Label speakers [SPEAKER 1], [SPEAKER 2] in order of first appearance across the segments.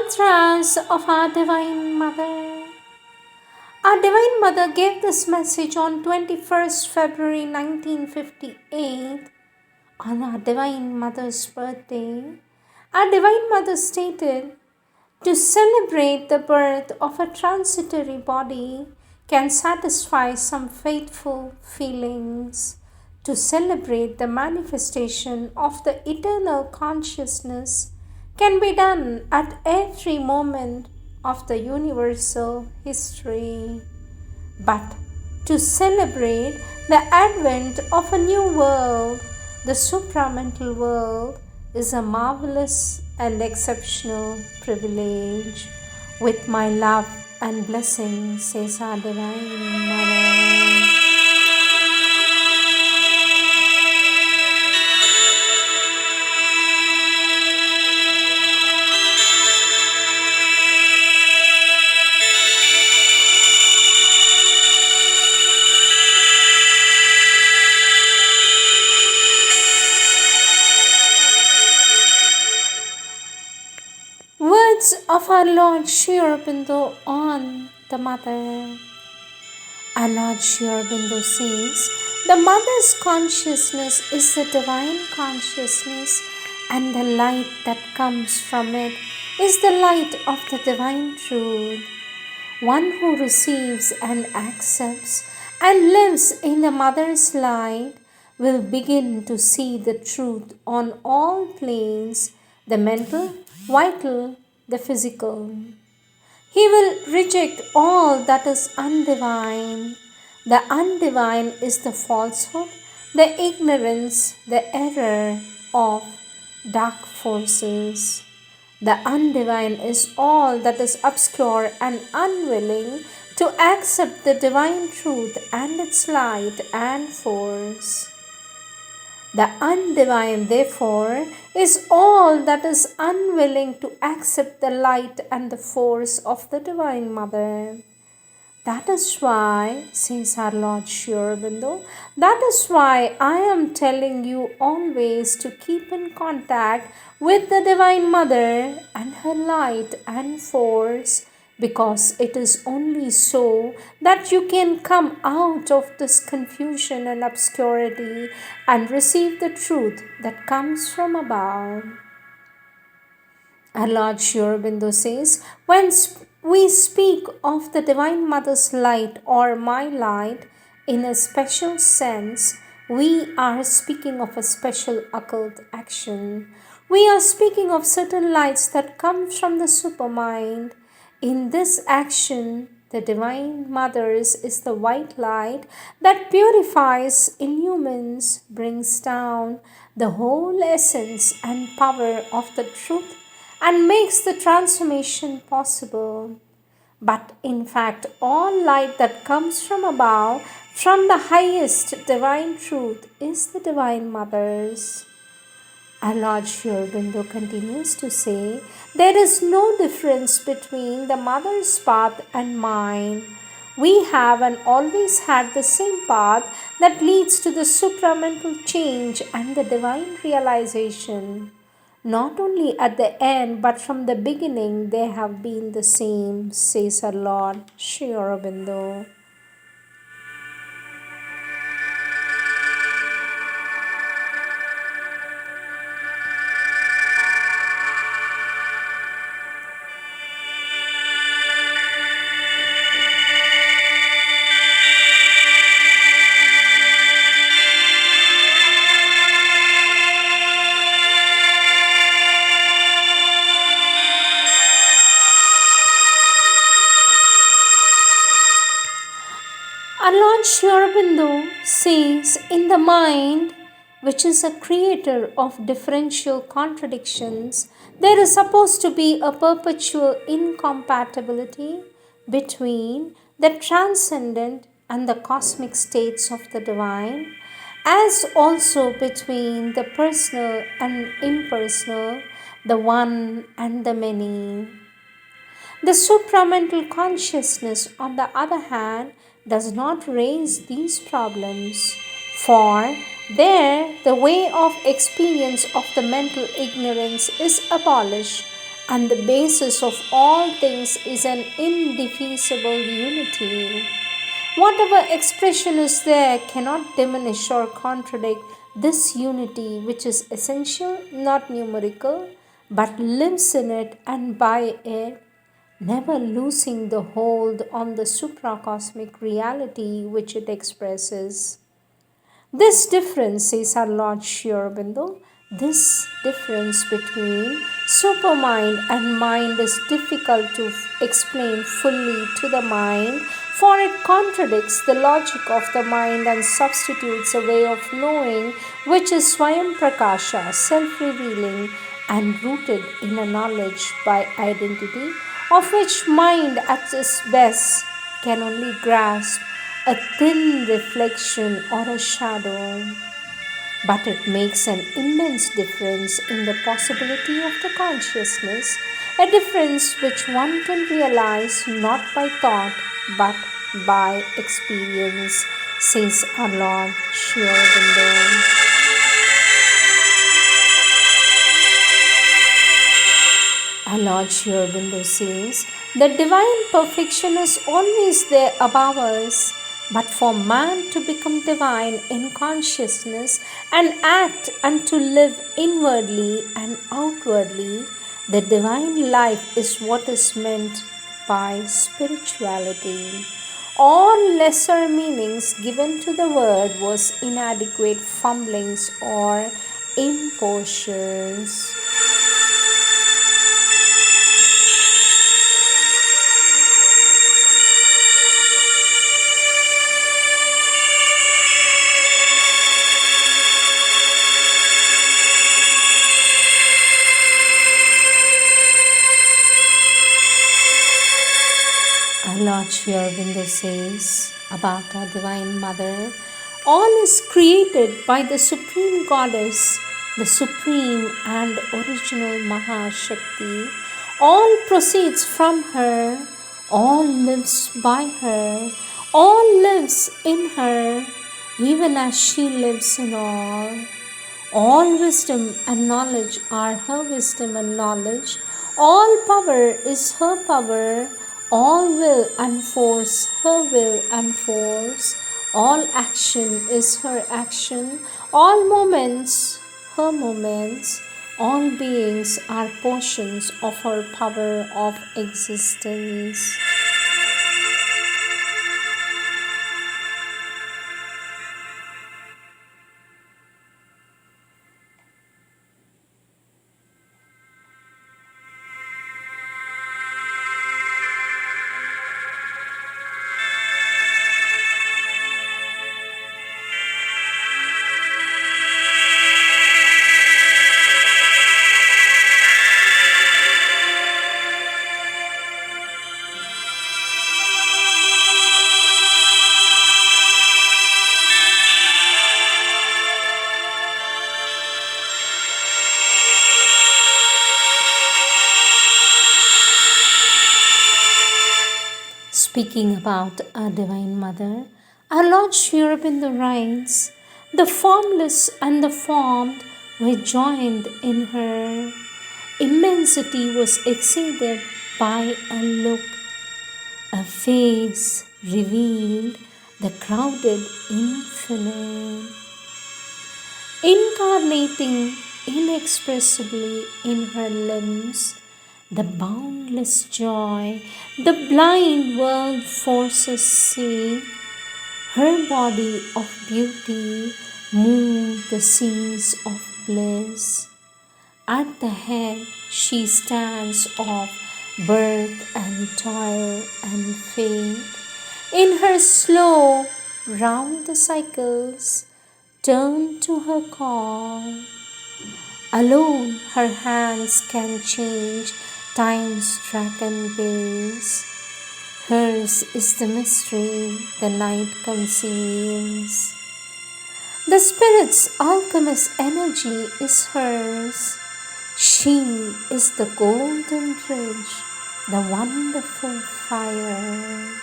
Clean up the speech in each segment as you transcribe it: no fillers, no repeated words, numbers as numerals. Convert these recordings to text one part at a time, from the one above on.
[SPEAKER 1] Mantras of our Divine Mother. Our Divine Mother gave this message on 21st February 1958 on our Divine Mother's birthday. Our Divine Mother stated, to celebrate the birth of a transitory body can satisfy some faithful feelings. To celebrate the manifestation of the eternal consciousness can be done at every moment of the universal history. But to celebrate the advent of a new world, the supramental world, is a marvelous and exceptional privilege. With my love and blessing, says our Divine Mother. Words of our Lord Sri Aurobindo on the Mother. Our Lord Sri Aurobindo says, the Mother's consciousness is the divine consciousness, and the light that comes from it is the light of the divine truth. One who receives and accepts and lives in the Mother's light will begin to see the truth on all planes, the mental, vital, the physical. He will reject all that is undivine. The undivine is the falsehood, the ignorance, the error of dark forces. The undivine is all that is obscure and unwilling to accept the divine truth and its light and force. The undivine, therefore, is all that is unwilling to accept the light and the force of the Divine Mother. That is why, says our Lord Sri Aurobindo, that is why I am telling you always to keep in contact with the Divine Mother and her light and force, because it is only so that you can come out of this confusion and obscurity and receive the truth that comes from above. Our Lord Sri Aurobindo says, when we speak of the Divine Mother's light or my light in a special sense, we are speaking of a special occult action. We are speaking of certain lights that come from the supermind. In this action, the Divine Mother's is the white light that purifies, illumines, brings down the whole essence and power of the truth and makes the transformation possible. But in fact, all light that comes from above, from the highest divine truth, is the Divine Mother's. Our Lord Sri Aurobindo continues to say, there is no difference between the Mother's path and mine. We have and always had the same path that leads to the supramental change and the divine realization. Not only at the end, but from the beginning, they have been the same, says our Lord Sri Aurobindo. Our Lord Sri Aurobindo says, in the mind, which is a creator of differential contradictions, there is supposed to be a perpetual incompatibility between the transcendent and the cosmic states of the divine, as also between the personal and impersonal, the one and the many. The supramental consciousness, on the other hand, does not raise these problems, for there the way of experience of the mental ignorance is abolished, and the basis of all things is an indefeasible unity. Whatever expression is there cannot diminish or contradict this unity, which is essential, not numerical, but lives in it and by it, never losing the hold on the supracosmic reality which it expresses. This difference, says our Lord Sri Aurobindo, this difference between supermind and mind is difficult to explain fully to the mind, for it contradicts the logic of the mind and substitutes a way of knowing which is Swayam Prakasha, self revealing, and rooted in a knowledge by identity, of which mind at its best can only grasp a thin reflection or a shadow, but it makes an immense difference in the possibility of the consciousness, a difference which one can realize not by thought but by experience, says our Lord Sri Aurobindo. Our Lord Sri Aurobindo says, the divine perfection is always there above us, but for man to become divine in consciousness and act and to live inwardly and outwardly, the divine life is what is meant by spirituality. All lesser meanings given to the word was inadequate fumblings or impostures. Lord Sri Aurobindo says about our Divine Mother, all is created by the Supreme Goddess, the Supreme and Original Mahashakti. All proceeds from her, all lives by her, all lives in her, even as she lives in all. All wisdom and knowledge are her wisdom and knowledge. All power is her power. All will and force her will and force. All action is her action. All moments her moments. All beings are portions of her power of existence. Speaking about our Divine Mother, our Lord Sri Aurobindo writes, the formless and the formed were joined in her. Immensity was exceeded by a look. A face revealed the crowded infinite, incarnating inexpressibly in her limbs the boundless joy the blind world forces see. Her body of beauty moved the seas of bliss. At the head she stands of birth and toil and fate. In her slow round the cycles turn to her call. Alone her hands can change time's track and pace. Hers is the mystery the night conceals. The spirit's alchemist energy is hers. She is the golden bridge, the wonderful fire.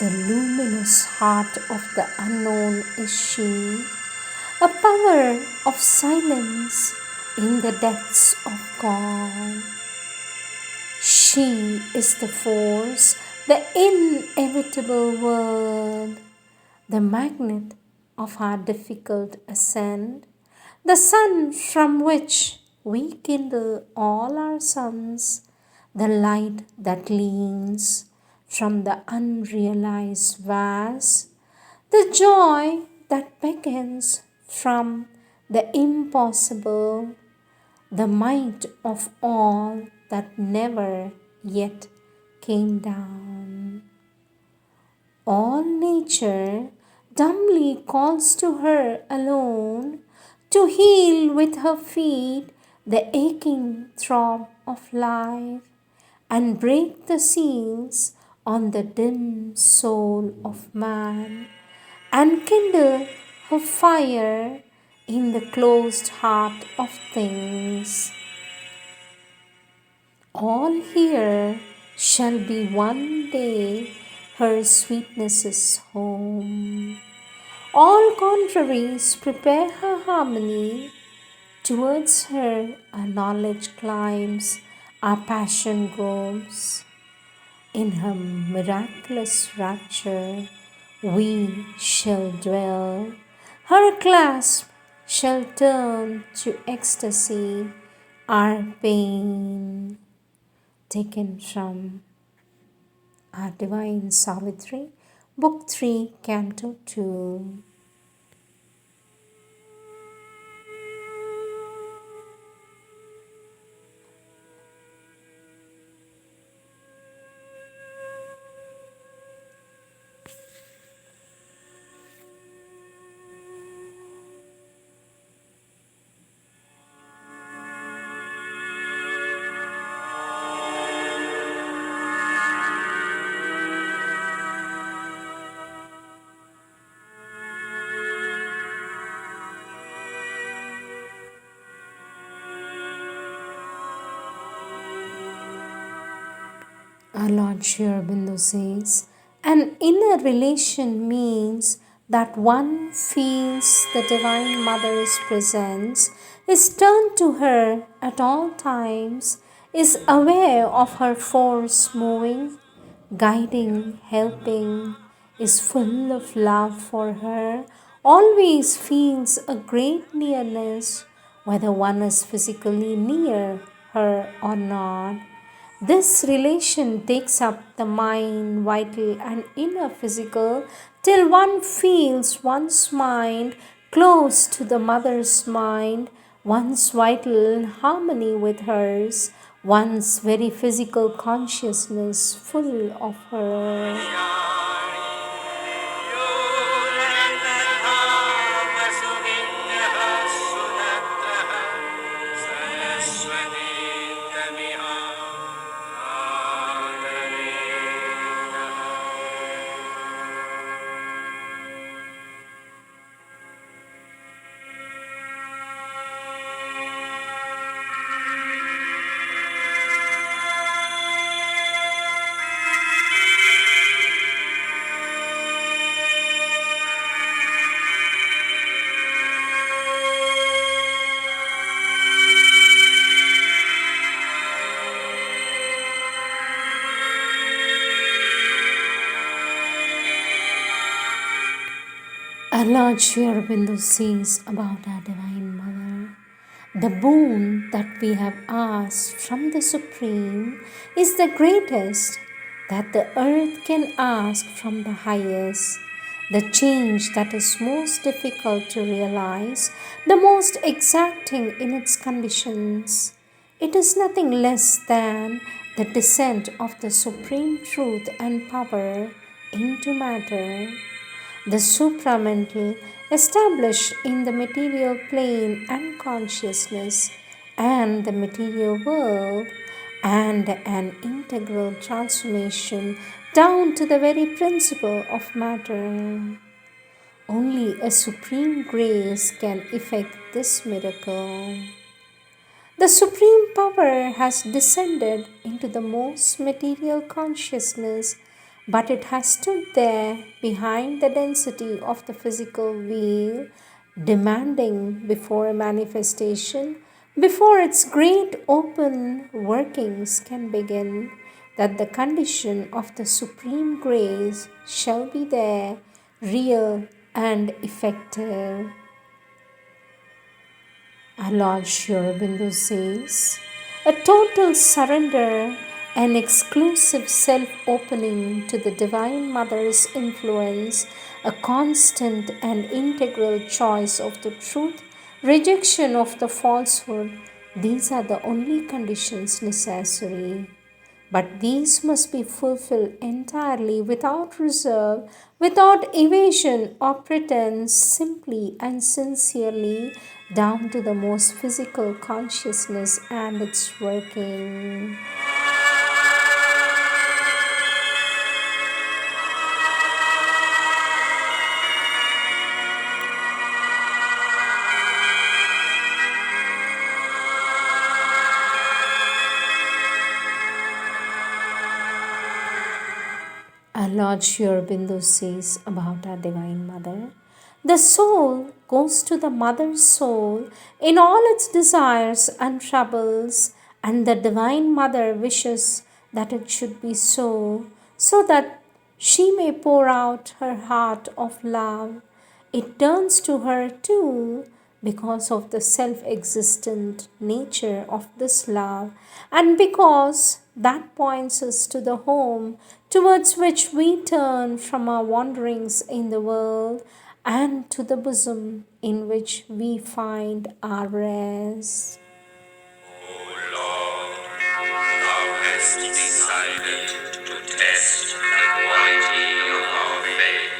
[SPEAKER 1] The luminous heart of the unknown is she, a power of silence, in the depths of God. She is the force, the inevitable word, the magnet of our difficult ascent, the sun from which we kindle all our suns, the light that leans from the unrealized vast, the joy that beckons from the impossible, the might of all that never yet came down. All nature dumbly calls to her alone to heal with her feet the aching throb of life and break the seals on the dim soul of man and kindle her fire in the closed heart of things. All here shall be one day her sweetness's home. All contraries prepare her harmony. Towards her our knowledge climbs, our passion grows. In her miraculous rapture we shall dwell. Her clasp shall turn to ecstasy, our pain. Taken from our Divine Savitri, Book 3, Canto 2. Our Lord Sri Aurobindo says, an inner relation means that one feels the Divine Mother's presence, is turned to her at all times, is aware of her force moving, guiding, helping, is full of love for her, always feels a great nearness, whether one is physically near her or not. This relation takes up the mind, vital and inner physical, till one feels one's mind close to the mother's mind, one's vital in harmony with hers, one's very physical consciousness full of her. Our Lord Sri Aurobindo says about our Divine Mother, the boon that we have asked from the Supreme is the greatest that the earth can ask from the highest. The change that is most difficult to realize, the most exacting in its conditions. It is nothing less than the descent of the supreme truth and power into matter. The supramental, established in the material plane and consciousness and the material world, and an integral transformation down to the very principle of matter. Only a supreme grace can effect this miracle. The supreme power has descended into the most material consciousness, but it has stood there behind the density of the physical veil, demanding before a manifestation before its great open workings can begin, that the condition of the supreme grace shall be there, real and effective. Our Lord Sri Aurobindo says, a total surrender, an exclusive self-opening to the Divine Mother's influence, a constant and integral choice of the truth, rejection of the falsehood, these are the only conditions necessary. But these must be fulfilled entirely without reserve, without evasion or pretense, simply and sincerely, down to the most physical consciousness and its working. Our Lord Sri Aurobindo says about our Divine Mother, the soul goes to the Mother's soul in all its desires and troubles, and the Divine Mother wishes that it should be so that she may pour out her heart of love. It turns to her too because of the self existent nature of this love, and because that points us to the home towards which we turn from our wanderings in the world, and to the bosom in which we find our rest.
[SPEAKER 2] O Lord, thou hast decided to test the quality of our faith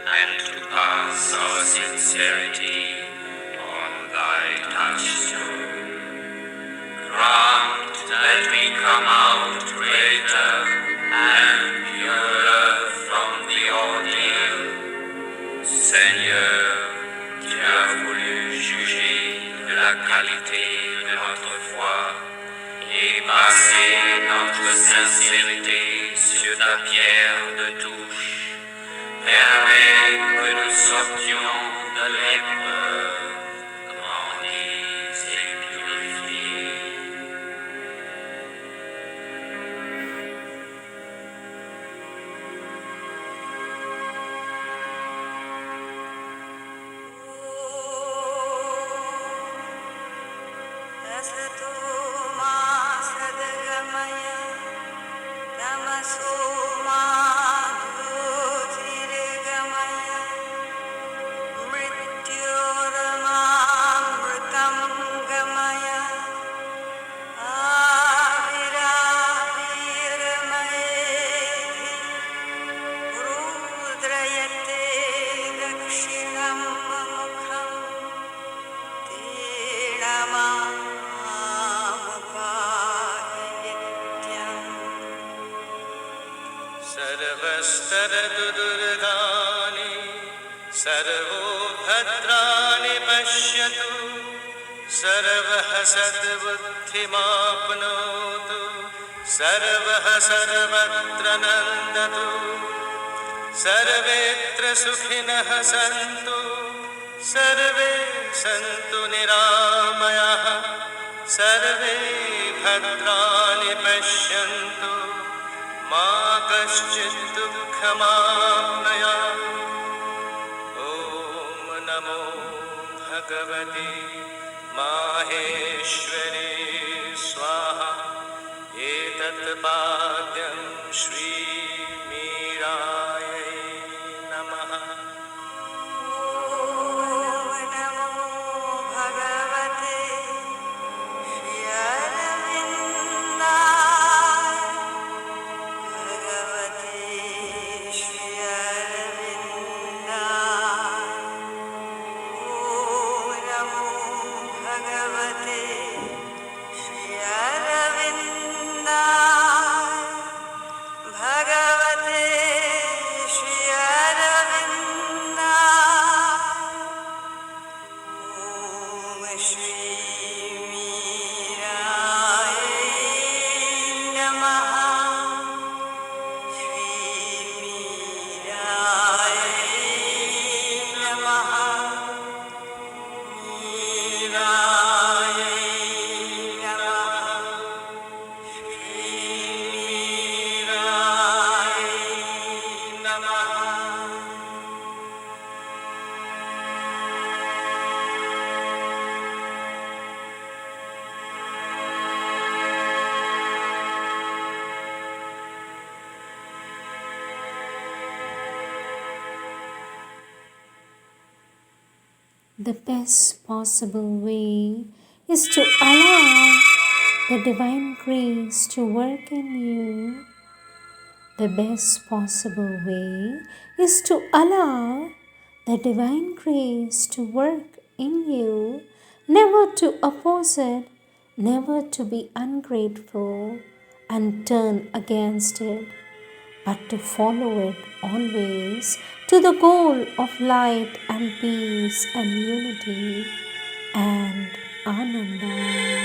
[SPEAKER 2] and to pass our sincerity on thy touchstone. Grant that we come out greater and purer from the ordeal. Seigneur, tu as voulu juger de la qualité de notre foi et passer notre sincérité sur ta pierre de touche. Permets que nous sortions de l'épreuve grandis et purifiés. सर्वस्तरदुर्गानि सर्वो भद्राणि पश्यतु सर्वः सद्बुद्धिमाप्नोतु सर्वः सर्वत्र नन्दतु सर्वेत्र सुखिनः सन्तु सर्वे सन्तु निरामयाः सर्वे भद्राणि पश्यन्तु मा कश्चित् दुःखमाप्नुयात्। ॐ नमो भगवते माहेश्वरी स्वाहा। एतत् पाद्यं श्रीमीरायै नमः।
[SPEAKER 3] Namo
[SPEAKER 1] The best possible way is to allow the divine grace to work in you. The best possible way is to allow the divine grace to work in you, never to oppose it, never to be ungrateful and turn against it, but to follow it always to the goal of light and peace and unity and Ananda.